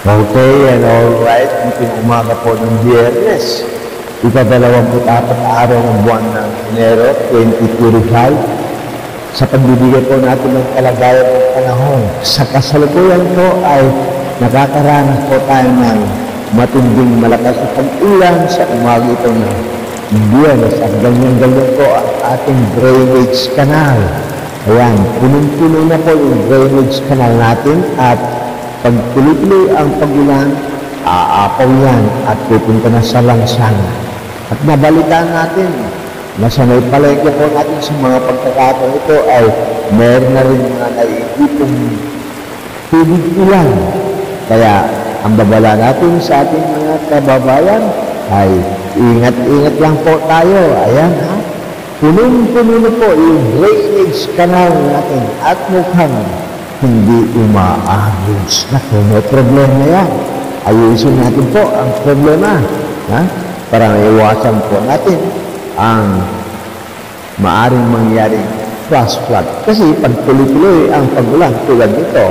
Okay, and alright, iting umaga po ng Biyernes. Ika-24 araw ng buwan ng Enero 2025. Sa pagbibigay po natin ng kalagayan ng panahon. Sa kasalukuyan po ay nakakaranas po tayo ng matinding malakas na pag-ulan sa umaga ito ng Biyernes. At ganyan-ganyan po ang ating drainage canal. Ayan, punong-puno na po yung drainage canal natin at pag tuloy-tuloy ang pag-ulan, aapaw yan at pupunta na sa lansangan. At nabalitaan natin, nasanay palengke po natin sa mga pagkakataon ito ay meron na rin mga naiipong tubig ulan. Kaya ang babala natin sa ating mga kababayan ay ingat-ingat lang po tayo. Ayan ha, punong-puno na po yung drainage canal natin at mukhang hindi umaagos. Naku, may problema yan. Ayusin natin po ang problema. Ha? Para maiwasan po natin ang maaring mangyaring flash flood. Kasi pag tuloy-tuloy ang pag-ulan tulad nito,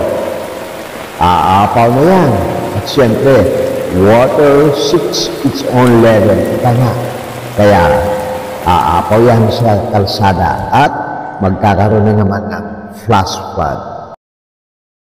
aapaw na yan. At siyempre, water seeks its own level. Kaya aapaw yan sa kalsada at magkakaroon na naman ng flash flood.